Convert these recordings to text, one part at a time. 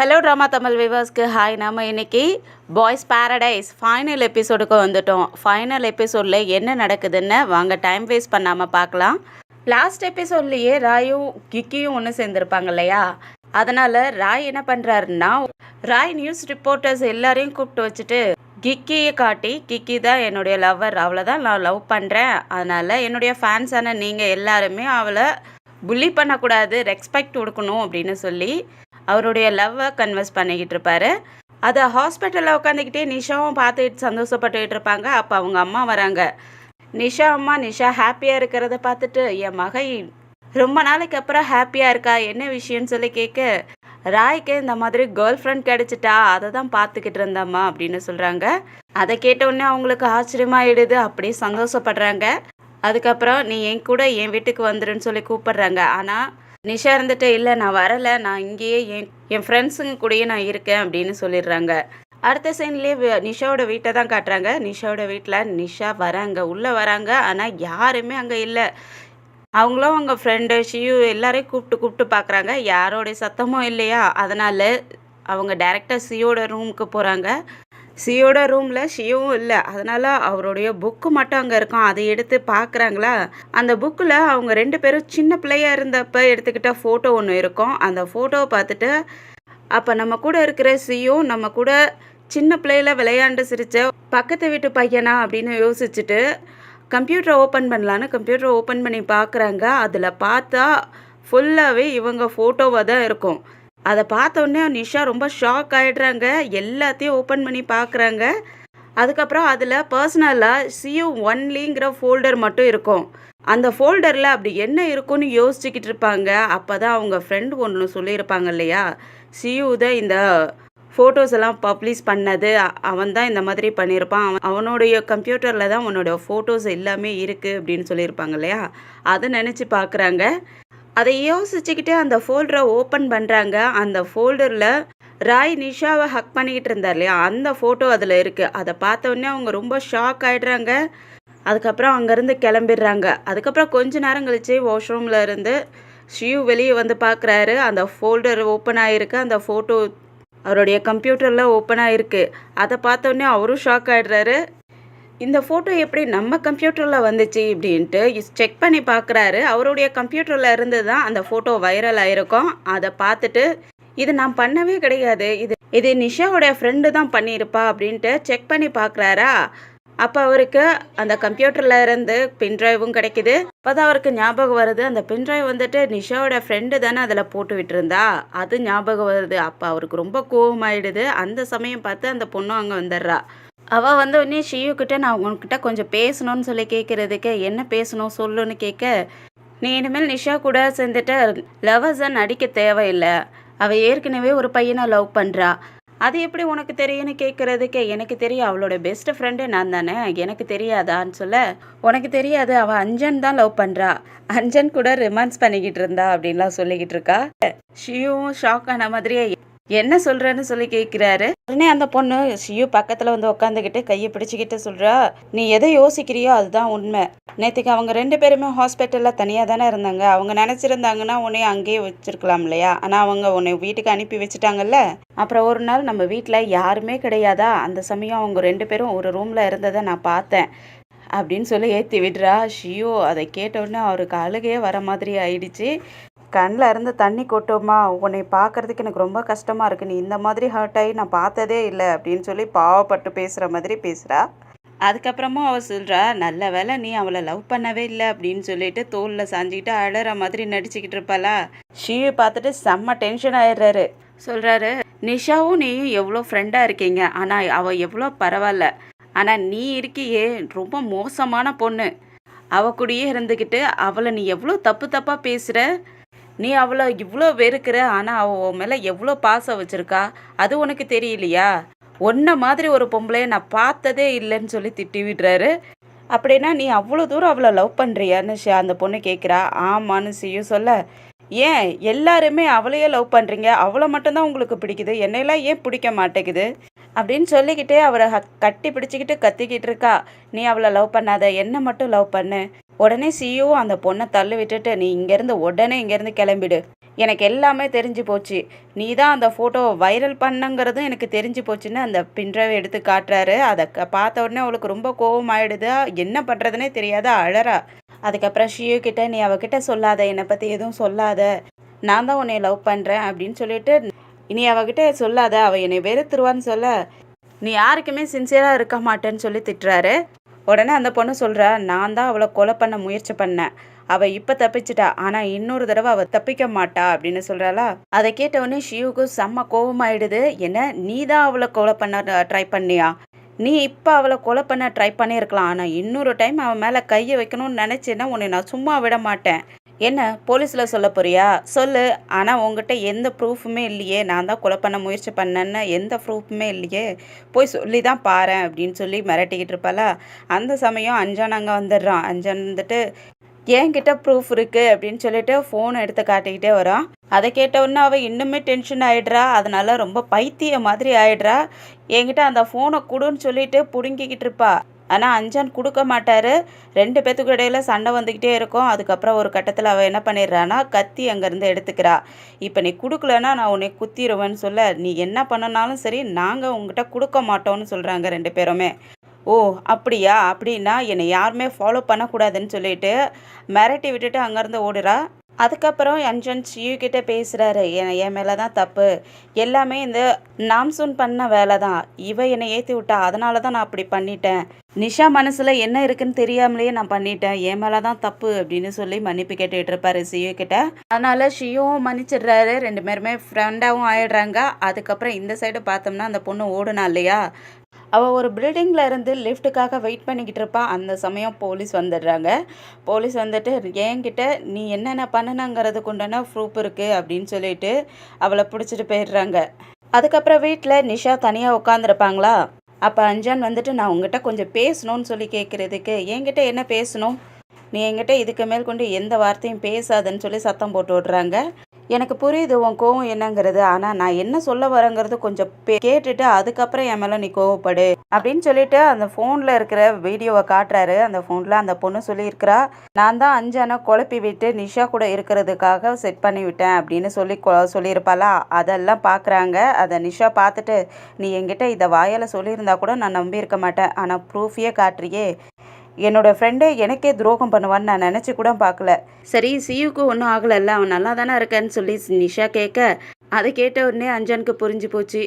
Hello drama Tamil வியூவர்ஸ்க்கு hi. நம்ம இன்னைக்கு பாய்ஸ் பேரடைஸ் ஃபைனல் எபிசோடுக்கு வந்துட்டோம். ஃபைனல் எபிசோடில் என்ன நடக்குதுன்னு வாங்க டைம் வேஸ்ட் பண்ணாமல் பார்க்கலாம். லாஸ்ட் எபிசோட்லேயே ராயும் கிக்கியும் ஒன்று சேர்ந்துருப்பாங்க இல்லையா? அதனால் ராய் என்ன பண்ணுறாருன்னா, ராய் நியூஸ் ரிப்போர்ட்டர்ஸ் எல்லாரையும் கூப்பிட்டு வச்சுட்டு கிக்கியை காட்டி, கிக்கி தான் என்னுடைய லவ்வர், அவளை தான் நான் லவ் பண்ணுறேன், அதனால் என்னுடைய ஃபேன்ஸான நீங்கள் எல்லாருமே அவளை புள்ளி பண்ணக்கூடாது, ரெஸ்பெக்ட் கொடுக்கணும் அப்படின்னு சொல்லி அவருடைய லவ்வை கன்வெர்ஸ் பண்ணிக்கிட்டு இருப்பாரு. அதை ஹாஸ்பிட்டலில் உட்காந்துக்கிட்டே நிஷாவும் பார்த்துட்டு சந்தோஷப்பட்டுக்கிட்டு இருப்பாங்க. அப்போ அவங்க அம்மா வராங்க. நிஷா ஹாப்பியாக இருக்கிறத பார்த்துட்டு, என் மகை ரொம்ப நாளைக்கு அப்புறம் ஹாப்பியாக இருக்கா, என்ன விஷயம்னு சொல்லி கேட்க, ராய்க்கு இந்த மாதிரி கேர்ள் ஃப்ரெண்ட் கிடச்சிட்டா, அதை தான் பார்த்துக்கிட்டு இருந்தம்மா அப்படின்னு சொல்கிறாங்க. அதை கேட்டவுடனே அவங்களுக்கு ஆச்சரியமாகிடுது, அப்படியே சந்தோஷப்படுறாங்க. அதுக்கப்புறம் நீ என் கூட என் வீட்டுக்கு வந்துருன்னு சொல்லி கூப்பிடுறாங்க. ஆனால் நிஷா இருந்துட்டு, இல்லை நான் வரலை, நான் இங்கேயே என் ஃப்ரெண்ட்ஸுங்க கூடயே நான் இருக்கேன் அப்படின்னு சொல்லிடுறாங்க. அடுத்த சீன்லேயே நிஷாவோட வீட்டை தான் காட்டுறாங்க. நிஷாவோட வீட்டில் நிஷா உள்ளே வராங்க. ஆனால் யாருமே அங்கே இல்லை. அவங்களும் அவங்க ஃப்ரெண்டு ஷியூ எல்லாரையும் கூப்பிட்டு பார்க்குறாங்க. யாரோடைய சத்தமும் இல்லையா? அதனால் அவங்க டைரெக்டாக சியோட ரூமுக்கு போகிறாங்க. சியோட ரூமில் ஷியோவும் இல்லை. அதனால் அவருடைய புக்கு மட்டும் அங்கே இருக்கும். அதை எடுத்து பார்க்குறாங்களா, அந்த புக்கில் அவங்க 2 பேரும் சின்ன பிள்ளையாக இருந்தப்போ எடுத்துக்கிட்ட ஃபோட்டோ ஒன்று இருக்கும். அந்த ஃபோட்டோவை பார்த்துட்டு, அப்போ நம்ம கூட இருக்கிற சியோ நம்ம கூட சின்ன பிள்ளையில விளையாண்டு சிரித்த பக்கத்து வீட்டு பையனா அப்படின்னு யோசிச்சுட்டு கம்ப்யூட்டரை ஓப்பன் பண்ணலான்னு கம்ப்யூட்டரை ஓப்பன் பண்ணி பார்க்குறாங்க. அதில் பார்த்தா ஃபுல்லாகவே இவங்க ஃபோட்டோவாக தான் இருக்கும். அதை பார்த்தோன்னே நிஷா ரொம்ப ஷாக் ஆகிடுறாங்க. எல்லாத்தையும் ஓப்பன் பண்ணி பார்க்குறாங்க. அதுக்கப்புறம் அதில் பர்சனலாக சியூ ஒன்லிங்கிற ஃபோல்டர் மட்டும் இருக்கும். அந்த ஃபோல்டரில் அப்படி என்ன இருக்குன்னு யோசிச்சுக்கிட்டு இருப்பாங்க. அப்போ தான் அவங்க ஃப்ரெண்டு ஒன்று சொல்லியிருப்பாங்க இல்லையா, சியூ தான் இந்த ஃபோட்டோஸ் எல்லாம் பப்ளிஷ் பண்ணது, அவன் தான் இந்த மாதிரி பண்ணியிருப்பான், அவனுடைய கம்ப்யூட்டரில் தான் உன்னோட ஃபோட்டோஸ் எல்லாமே இருக்குது அப்படின்னு சொல்லியிருப்பாங்க இல்லையா. அதை நினச்சி பார்க்குறாங்க. அதை யோசிச்சுக்கிட்டே அந்த ஃபோல்டரை ஓப்பன் பண்ணுறாங்க. அந்த ஃபோல்டரில் ராய் நிஷாவை ஹக் பண்ணிக்கிட்டு இருந்தார் இல்லையா, அந்த ஃபோட்டோ அதில் இருக்குது. அதை பார்த்தோன்னே அவங்க ரொம்ப ஷாக் ஆகிடுறாங்க. அதுக்கப்புறம் அங்கேருந்து கிளம்பிடுறாங்க. அதுக்கப்புறம் கொஞ்ச நேரம் கழிச்சு வாஷ்ரூமில் இருந்து ஷியூ வெளியே வந்து பார்க்குறாரு. அந்த ஃபோல்டர் ஓப்பன் ஆகிருக்கு. அந்த ஃபோட்டோ அவருடைய கம்ப்யூட்டரில் ஓப்பன் ஆகிருக்கு. அதை பார்த்தோன்னே அவரும் ஷாக் ஆகிடுறாரு. இந்த ஃபோட்டோ எப்படி நம்ம கம்ப்யூட்டரில் வந்துச்சு அப்படின்ட்டு செக் பண்ணி பார்க்குறாரு. அவருடைய கம்ப்யூட்டரில் இருந்து தான் அந்த ஃபோட்டோ வைரல் ஆகிருக்கும். அதை பார்த்துட்டு, இது நான் பண்ணவே கிடையாது, இது நிஷாவோட ஃப்ரெண்டு தான் பண்ணியிருப்பா அப்படின்ட்டு செக் பண்ணி பார்க்குறாரா. அப்போ அவருக்கு அந்த கம்ப்யூட்டரில் இருந்து பின்ட்ரைவும் கிடைக்குது. அப்போ தான் அவருக்கு ஞாபகம் வருது, அந்த பின்ட்ரைவ் வந்துட்டு நிஷாவோட ஃப்ரெண்டு தானே அதில் போட்டு விட்டுருந்தா, அது ஞாபகம் வருது. அப்போ அவருக்கு ரொம்ப கோவமாயிடுது. அந்த சமயம் பார்த்து அந்த பொண்ணும் அங்கே வந்துடுறா. அவள் வந்து உடனே ஷியூக்கிட்ட, நான் உங்ககிட்ட கொஞ்சம் பேசணும்னு சொல்லி கேட்குறதுக்கு, என்ன பேசணும் சொல்லுன்னு கேட்க, நீ இனிமேல் நிஷா கூட சேர்ந்துட்டு லவ்வர்ஸை நடிக்க தேவையில்லை, அவள் ஏற்கனவே ஒரு பையனை லவ் பண்ணுறா, அது எப்படி உனக்கு தெரியும்னு கேட்குறதுக்கு, எனக்கு தெரியும், அவளோட பெஸ்ட் ஃப்ரெண்டு நான் தானே, எனக்கு தெரியாதான்னு சொல்ல, உனக்கு தெரியாது, அவள் அஞ்சன் தான் லவ் பண்ணுறா, அஞ்சன் கூட ரொமான்ஸ் பண்ணிக்கிட்டு இருந்தா அப்படின்லாம் சொல்லிக்கிட்டு இருக்கா. ஷியூவும் ஷாக் ஆன மாதிரியே என்ன சொல்கிறேன்னு சொல்லி கேட்குறாரு. உடனே அந்த பொண்ணு ஷியூ பக்கத்தில் வந்து உட்காந்துக்கிட்டு கையை பிடிச்சிக்கிட்டு சொல்கிறா, நீ எதை யோசிக்கிறியோ அதுதான் உண்மை. நேற்றுக்கு அவங்க 2 பேருமே ஹாஸ்பிட்டலில் தனியாக தானே இருந்தாங்க. அவங்க நினச்சிருந்தாங்கன்னா உன்னை அங்கேயே வச்சுருக்கலாம் இல்லையா, ஆனால் அவங்க உன்னை வீட்டுக்கு அனுப்பி வச்சுட்டாங்கல்ல. அப்புறம் ஒரு நாள் நம்ம வீட்டில் யாருமே கிடையாதா, அந்த சமயம் அவங்க 2 பேரும் ஒரு ரூமில் இருந்ததை நான் பார்த்தேன் அப்படின்னு சொல்லி ஏற்றி விடுறா. ஷியூ அதை கேட்டவுடனே அவருக்கு அழுகையே வர மாதிரி ஆயிடுச்சு. கண்ணில் இருந்து தண்ணி கொட்டுமா, உன்னை பார்க்குறதுக்கு எனக்கு ரொம்ப கஷ்டமாக இருக்குது, நீ இந்த மாதிரி ஹர்ட் ஆகி நான் பார்த்ததே இல்லை அப்படின்னு சொல்லி பாவப்பட்டு பேசுகிற மாதிரி பேசுகிறா. அதுக்கப்புறமும் அவள் சொல்கிறா, நல்ல வேலை நீ அவளை லவ் பண்ணவே இல்லை அப்படின்னு சொல்லிட்டு தோளில் சாஞ்சிக்கிட்டு அழற மாதிரி நடிச்சுக்கிட்டு இருப்பாளா. ஷியூ பார்த்துட்டு செம்ம டென்ஷன் ஆயிடுறாரு. சொல்கிறாரு, நிஷாவும் நீயும் எவ்வளோ ஃப்ரெண்டாக இருக்கீங்க, ஆனால் அவள் எவ்வளோ பரவாயில்ல, ஆனால் நீ இருக்கியே ரொம்ப மோசமான பொண்ணு, அவள் கூடயே இருந்துக்கிட்டு அவளை நீ எவ்வளோ தப்பாக பேசுகிற, நீ அவளை இவ்வளோ வெறுக்கிற, ஆனால் அவள் மேலே எவ்வளோ பாசம் வச்சுருக்கா, அது உனக்கு தெரியலையா, ஒன்றை மாதிரி ஒரு பொம்பளையை நான் பார்த்ததே இல்லைன்னு சொல்லி திட்டி விடுறாரு. அப்படின்னா நீ அவ்வளோ தூரம் அவளை லவ் பண்ணுறியான்னு அந்த பொண்ணு கேட்குறா. ஆமான்னு சியூ சொல்ல, ஏன் எல்லாருமே அவளையே லவ் பண்ணுறீங்க, அவளை மட்டும்தான் உங்களுக்கு பிடிக்குது, என்னையெல்லாம் ஏன் பிடிக்க மாட்டேங்குது அப்படின்னு சொல்லிக்கிட்டே அவரை கட்டி பிடிச்சிக்கிட்டு கத்திக்கிட்டு இருக்கா. நீ அவளை லவ் பண்ணாத, என்னை மட்டும் லவ் பண்ணு. உடனே சியூவும் அந்த பொண்ணை தள்ளி விட்டுட்டு, நீ இங்கேருந்து உடனே இங்கேருந்து கிளம்பிடு, எனக்கு எல்லாமே தெரிஞ்சு போச்சு. நீ தான் அந்த ஃபோட்டோவ வைரல் பண்ணங்கிறதும் எனக்கு தெரிஞ்சு போச்சுன்னு அந்த பின்ட்ரைவ எடுத்து காட்டுறாரு. அத பார்த்த உடனே அவளுக்கு ரொம்ப கோவமாயிடுது. என்ன பண்ணுறதுன்னே தெரியாத அழறா. அதுக்கப்புறம் ஷியு கிட்ட, "நீ அவகிட்ட சொல்லாத, என்னை பற்றி எதுவும் சொல்லாத. நான் தான் உன்னை லவ் பண்ணுறேன்" அப்படின்னு சொல்லிட்டு, "நீ அவகிட்ட சொல்லாத, அவள் என்னை வெறுத்துருவான்னு சொல்ல, நீ யாருக்குமே சின்சியராக இருக்க மாட்டேன்னு" சொல்லி திட்டுறாரு. உடனே அந்த பொண்ணு சொல்கிறா, "நான் தான் அவளை கொலை பண்ண முயற்சி பண்ணேன். அவள் இப்போ தப்பிச்சிட்டா, ஆனால் இன்னொரு தடவை அவள் தப்பிக்க மாட்டா" அப்படின்னு சொல்கிறாளா. அதை கேட்டவுடனே ஷியுவுக்கு செம்ம கோவமாயிடுது. "என்ன, நீ தான் அவளை கொலை பண்ண ட்ரை பண்ணியா? நீ இப்போ அவளை கொலை பண்ண ட்ரை பண்ணியிருக்கலாம், ஆனால் இன்னொரு டைம் அவன் மேலே கையை வைக்கணும்னு நினச்சேன்னா உன்னை நான் சும்மா விட மாட்டேன். என்ன, போலீஸில் சொல்ல போறியா? சொல்லு. ஆனால் உங்ககிட்ட எந்த ப்ரூஃபுமே இல்லையே, நான் தான் கொலை பண்ண முயற்சி பண்ணேன்னு எந்த ப்ரூஃபுமே இல்லையே, போய் சொல்லி தான் பாரேன்" அப்படின்னு சொல்லி மிரட்டிக்கிட்டு இருப்பாளா. அந்த சமயம் அஞ்சான் அங்கே வந்துடுறான். அஞ்சான் வந்துட்டு, "என்கிட்ட ப்ரூஃப் இருக்குது" அப்படின்னு சொல்லிட்டு ஃபோனை எடுத்து காட்டிக்கிட்டே வரான். அதை கேட்டவுடனே அவள் இன்னுமே டென்ஷன் ஆகிடுறா. அதனால ரொம்ப பைத்திய மாதிரி ஆயிடுறா. என்கிட்ட அந்த ஃபோனை கொடுன்னு சொல்லிட்டு பிடுங்கிக்கிட்டு இருப்பா. ஆனால் அஞ்சான் கொடுக்க மாட்டார். 2 பேத்துக்கு இடையில சண்டை வந்துக்கிட்டே இருக்கும். அதுக்கப்புறம் ஒரு கட்டத்தில் அவள் என்ன பண்ணிடுறான்னா, கத்தி அங்கேருந்து எடுத்துக்கிறா. "இப்போ நீ கொடுக்கலன்னா நான் உன்னை குத்திடுவேன்னு சொல்ல, நீ என்ன பண்ணனாலும் சரி, நாங்கள் உங்ககிட்ட கொடுக்க மாட்டோம்னு சொல்கிறாங்க 2 பேருமே. "ஓ அப்படியா? அப்படின்னா என்னை யாருமே ஃபாலோ பண்ணக்கூடாதுன்னு" சொல்லிட்டு மிரட்டி விட்டுட்டு அங்கேருந்து ஓடுறா. அதுக்கப்புறம் அஞ்சன் ஷியு கிட்ட பேசுகிறாரு. என் மேலே தான் தப்பு, எல்லாமே இந்த நாம்சூன் பண்ண வேலை தான், இவ என்னை ஏற்றி விட்டா, அதனால தான் நான் அப்படி பண்ணிட்டேன். நிஷா மனசில் என்ன இருக்குன்னு தெரியாமலேயே நான் பண்ணிட்டேன், என் மேலே தான் தப்பு அப்படின்னு சொல்லி மன்னிப்பு கேட்டுக்கிட்டு இருப்பாரு ஷியு கிட்ட. அதனால ஷியுவும் மன்னிச்சிடுறாரு. 2 பேருமே ஃப்ரெண்டாகவும் ஆயிடுறாங்க. அதுக்கப்புறம் இந்த சைடு பார்த்தோம்னா அந்த பொண்ணு ஓடுனா இல்லையா, அவள் ஒரு பில்டிங்கில் இருந்து லிஃப்ட்டுக்காக வெயிட் பண்ணிக்கிட்டு இருப்பா. அந்த சமயம் போலீஸ் வந்துடுறாங்க. போலீஸ் வந்துட்டு, "என்கிட்ட நீ என்னென்ன பண்ணணுங்கிறதுக்கு உண்டான ப்ரூஃப் இருக்குது" அப்படின்னு சொல்லிட்டு அவளை பிடிச்சிட்டு போயிடுறாங்க. அதுக்கப்புறம் வீட்டில் நிஷா தனியாக உட்காந்துருப்பாங்களா. அப்போ அஞ்சான் வந்துட்டு, "நான் உங்ககிட்ட கொஞ்சம் பேசணும்னு சொல்லி கேட்குறதுக்கு", "என்கிட்ட என்ன பேசணும்? நீ என்கிட்ட இதுக்கு மேல் கொண்டு எந்த வார்த்தையும் பேசாதன்னு" சொல்லி சத்தம் போட்டு விடுறாங்க. "எனக்கு புரியுது உன் கோவம் என்னங்கிறது, ஆனால் நான் என்ன சொல்ல வரேங்கிறது கொஞ்சம் கேட்டுட்டு அதுக்கப்புறம் என் மேலே நீ கோவப்படு" அப்படின்னு சொல்லிட்டு அந்த ஃபோனில் இருக்கிற வீடியோவை காட்டுறாரு. அந்த ஃபோனில் அந்த பொண்ணு சொல்லியிருக்கிறா, "நான் தான் அஞ்சானை குழப்பி விட்டு நிஷா கூட இருக்கிறதுக்காக செட் பண்ணி விட்டேன்" அப்படின்னு சொல்லியிருப்பாளா. அதெல்லாம் பார்க்குறாங்க. அதை நிஷா பார்த்துட்டு, "நீ என்கிட்ட இதை வாயால் சொல்லியிருந்தா கூட நான் நம்பியிருக்க மாட்டேன், ஆனால் ப்ரூஃபையே காட்டுறியே, என்னோட ஃப்ரெண்டே எனக்கே துரோகம் பண்ணுவான்னு நான் நினச்சி கூட பார்க்கல. சரி, சியுக்கு ஒன்றும் ஆகலைல்ல, அவன் நல்லா தானே இருக்கேன்னு" சொல்லி நிஷா கேட்க, அதை கேட்ட உடனே அஞ்சானுக்கு புரிஞ்சு போச்சு,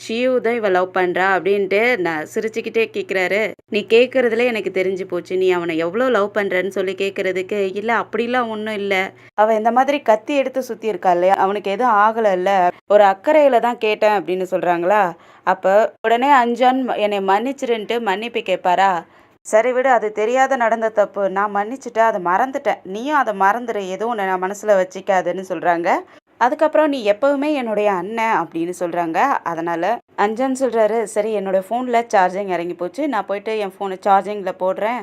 ஷியு தான் இவள் லவ் பண்ணுறா அப்படின்ட்டு. நான் சிரிச்சுக்கிட்டே கேட்குறாரு, "நீ கேட்குறதுல எனக்கு தெரிஞ்சு போச்சு, நீ அவனை எவ்வளோ லவ் பண்ணுறன்னு சொல்லி கேட்குறதுக்கு". "இல்லை, அப்படிலாம் ஒன்றும் இல்லை, அவள் இந்த மாதிரி கத்தி எடுத்து சுற்றி இருக்கா இல்லையா, அவனுக்கு எதுவும் ஆகலைல்ல, ஒரு அக்கறையில் தான் கேட்டேன்" அப்படின்னு சொல்கிறாங்களா. அப்போ உடனே அஞ்சான் என்னை மன்னிச்சிருன்ட்டு மன்னிப்பு கேட்பாரா. "சரி விடு, அது தெரியாத நடந்த தப்பு, நான் மன்னிச்சிட்டேன், அதை மறந்துட்டேன், நீயும் அதை மறந்துடு, எதுவும் நான் மனசில் வச்சிக்காதுன்னு சொல்கிறாங்க. அதுக்கப்புறம், "நீ எப்போவுமே என்னுடைய அண்ணன்" அப்படின்னு சொல்கிறாங்க. அதனால் அஞ்சான் சொல்கிறாரு, "சரி, என்னோடய ஃபோனில் சார்ஜிங் இறங்கி போச்சு, நான் போயிட்டு என் ஃபோனை சார்ஜிங்கில் போடுறேன்,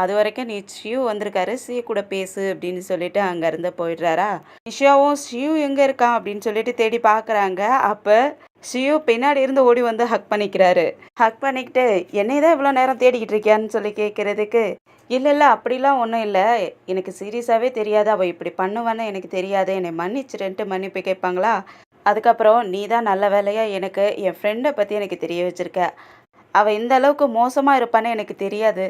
அது வரைக்கும் நீ ஷியு வந்திருக்காரு, ஷியு கூட பேசு" அப்படின்னு சொல்லிட்டு அங்கேருந்து போயிடுறாரா. நிஷாவும் ஷியு எங்கே இருக்கான் அப்படின்னு சொல்லிட்டு தேடி பார்க்குறாங்க. அப்போ ஷியு பின்னாடி இருந்து ஓடி வந்து ஹக் பண்ணிக்கிறாரு. ஹக் பண்ணிக்கிட்டு, "என்னை தான் இவ்வளோ நேரம் தேடிக்கிட்டு இருக்கியான்னு சொல்லி கேட்குறதுக்கு, இல்லை இல்லை, அப்படிலாம் ஒன்றும் இல்லை, எனக்கு சீரியஸாகவே தெரியாது, அவள் இப்படி பண்ணுவான்னு எனக்கு தெரியாது, என்னை மன்னிச்சிருன்ட்டு மன்னிப்பு கேட்பாங்களா. அதுக்கப்புறம், "நீ தான் நல்ல வேலையாக எனக்கு என் ஃப்ரெண்டை பற்றி எனக்கு தெரிய வச்சுருக்க, அவள் இந்த அளவுக்கு மோசமாக இருப்பான்னு எனக்கு தெரியாது,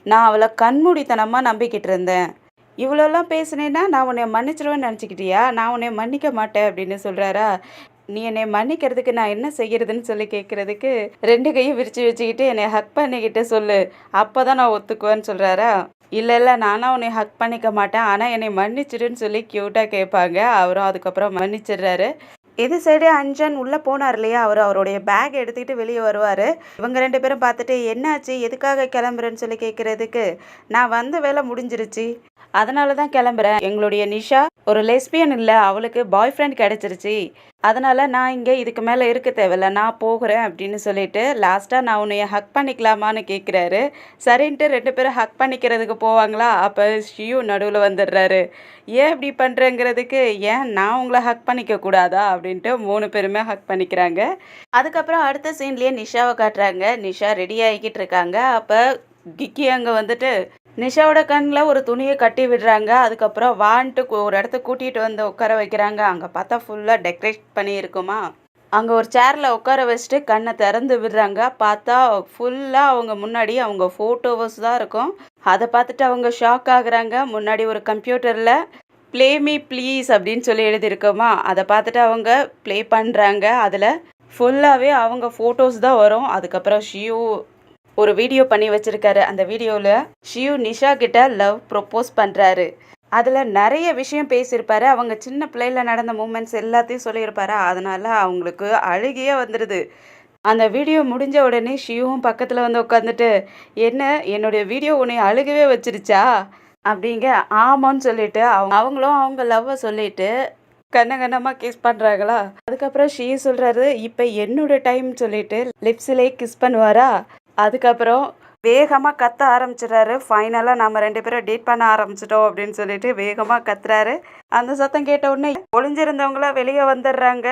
நான் அவளை கண்மூடித்தனமாக நம்பிக்கிட்டு இருந்தேன், இவ்வளோலாம் பேசுனேன்னா நான் உன்னை மன்னிச்சிருவேன்னு நினச்சிக்கிட்டியா, நான் உன்னை மன்னிக்க மாட்டேன்" அப்படின்னு சொல்கிறாரா. "நீ என்னை மன்னிக்கிறதுக்கு நான் என்ன செய்கிறதுன்னு சொல்லி கேட்குறதுக்கு, 2 கையும் விரித்து வச்சுக்கிட்டு என்னை ஹக் பண்ணிக்கிட்டு சொல்லு, அப்போ தான் நான் ஒத்துக்குவேன்னு சொல்கிறாரா. "இல்லை இல்லை, நானும் உன்னை ஹக் பண்ணிக்க மாட்டேன், ஆனால் என்னை மன்னிச்சிடுன்னு" சொல்லி க்யூட்டாக கேட்பாங்க. அவரும் அதுக்கப்புறம் மன்னிச்சிடுறாரு. இது சைடு அஞ்சான் உள்ளே போனார் இல்லையா, அவருடைய பேக் எடுத்துக்கிட்டு வெளியே வருவார். இவங்க 2 பேரும் பார்த்துட்டு, "என்னாச்சு, எதுக்காக கிளம்புறேன்னு சொல்லி கேட்குறதுக்கு, "நான் வந்த வேலை முடிஞ்சிருச்சு, அதனால தான் கிளம்புறேன். எங்களுடைய நிஷா ஒரு லெஸ்பியன் இல்லை, அவளுக்கு பாய் ஃப்ரெண்ட் கிடச்சிருச்சு, அதனால நான் இங்கே இதுக்கு மேலே இருக்க தேவையில்ல, நான் போகிறேன்" அப்படின்னு சொல்லிட்டு லாஸ்ட்டாக, "நான் உன்னைய ஹக் பண்ணிக்கலாமான்னு" கேட்குறாரு. சரின்ட்டு 2 பேரும் ஹக் பண்ணிக்கிறதுக்கு போவாங்களா. அப்போ ஷியு நடுவில் வந்துடுறாரு. "ஏன் இப்படி பண்ணுறேங்கிறதுக்கு, "ஏன் நான் உங்களை ஹக் பண்ணிக்க கூடாதா" அப்படின்ட்டு 3 பேருமே ஹக் பண்ணிக்கிறாங்க. அதுக்கப்புறம் அடுத்த சீன்லேயே நிஷாவை காட்டுறாங்க. நிஷா ரெடி ஆகிக்கிட்டு இருக்காங்க. அப்போ கிக்கி அங்கே வந்துட்டு, நிஷாவோட கண்ணில் ஒரு துணியை கட்டி விடுறாங்க. அதுக்கப்புறம் வான்ட்டு ஒரு இடத்த கூட்டிகிட்டு வந்து உட்கார வைக்கிறாங்க. அங்கே பார்த்தா ஃபுல்லாக டெக்கரேட் பண்ணியிருக்குமா. அங்கே ஒரு சேரில் உட்கார வச்சுட்டு கண்ணை திறந்து விடுறாங்க. பார்த்தா ஃபுல்லாக அவங்க முன்னாடி அவங்க ஃபோட்டோஸ் தான் இருக்கும். அதை பார்த்துட்டு அவங்க ஷாக் ஆகுறாங்க. முன்னாடி ஒரு கம்ப்யூட்டரில் ப்ளே மீ ப்ளீஸ் அப்படின்னு சொல்லி எழுதியிருக்கோமா. அதை பார்த்துட்டு அவங்க ப்ளே பண்ணுறாங்க. அதில் ஃபுல்லாகவே அவங்க ஃபோட்டோஸ் தான் வரும். அதுக்கப்புறம் ஷியூ ஒரு வீடியோ பண்ணி வச்சுருக்காரு. அந்த வீடியோவில் ஷியூ நிஷா கிட்ட லவ் ப்ரொப்போஸ் பண்ணுறாரு. அதில் நிறைய விஷயம் பேசியிருப்பாரு. அவங்க சின்ன பிள்ளையில் நடந்த மூமெண்ட்ஸ் எல்லாத்தையும் சொல்லியிருப்பாரு. அதனால அவங்களுக்கு அழுகையே வந்துடுது. அந்த வீடியோ முடிஞ்ச உடனே ஷியூவும் பக்கத்தில் வந்து உட்காந்துட்டு, என்ன என்னுடைய வீடியோ உன்னை அழுகவே வச்சிருச்சா அப்படிங்க. ஆமான்னு சொல்லிட்டு அவங்களும் அவங்க லவ்வை சொல்லிட்டு கண்ணமாக கிஸ் பண்ணுறாங்களா. அதுக்கப்புறம் ஷீ சொல்கிறாரு, இப்போ என்னோட டைம் சொல்லிட்டு லிப்ஸிலே கிஸ் பண்ணுவாரா. அதுக்கப்புறம் வேகமாக கத்த ஆரம்பிச்சிடுறாரு. ஃபைனலாக நம்ம 2 பேரும் டேட் பண்ண ஆரம்பிச்சிட்டோம் அப்படின்னு சொல்லிட்டு வேகமாக கத்துறாரு. அந்த சத்தம் கேட்ட உடனே ஒளிஞ்சிருந்தவங்களாம் வெளியே வந்துடுறாங்க.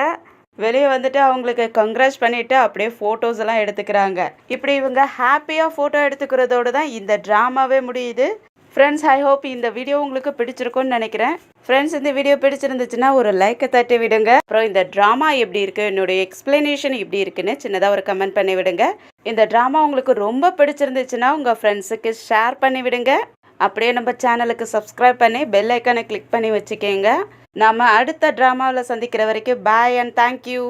வெளியே வந்துட்டு அவங்களுக்கு கங்க்ராட்ஸ் பண்ணிவிட்டு அப்படியே ஃபோட்டோஸ் எல்லாம் எடுத்துக்கிறாங்க. இப்படி இவங்க ஹாப்பியாக ஃபோட்டோ எடுத்துக்கிறதோடு தான் இந்த ட்ராமாவே முடியுது. ஃப்ரெண்ட்ஸ், ஐ ஹோப் இந்த வீடியோ உங்களுக்கு பிடிச்சிருக்கும்னு நினைக்கிறேன். ஃப்ரெண்ட்ஸ், இந்த வீடியோ பிடிச்சிருந்துச்சுன்னா ஒரு லைக்கை தட்டி விடுங்க. அப்புறம் இந்த ட்ராமா எப்படி இருக்குது, என்னுடைய எக்ஸ்பிளனேஷன் எப்படி இருக்குன்னு சின்னதாக ஒரு கமெண்ட் பண்ணி விடுங்க. இந்த ட்ராமா உங்களுக்கு ரொம்ப பிடிச்சிருந்துச்சுன்னா உங்கள் ஃப்ரெண்ட்ஸுக்கு ஷேர் பண்ணி விடுங்க. அப்படியே நம்ம சேனலுக்கு சப்ஸ்கிரைப் பண்ணி பெல் ஐக்கானை கிளிக் பண்ணி வச்சுக்கோங்க. நம்ம அடுத்த ட்ராமாவில் சந்திக்கிற வரைக்கும் பாய் அண்ட் தேங்க்யூ.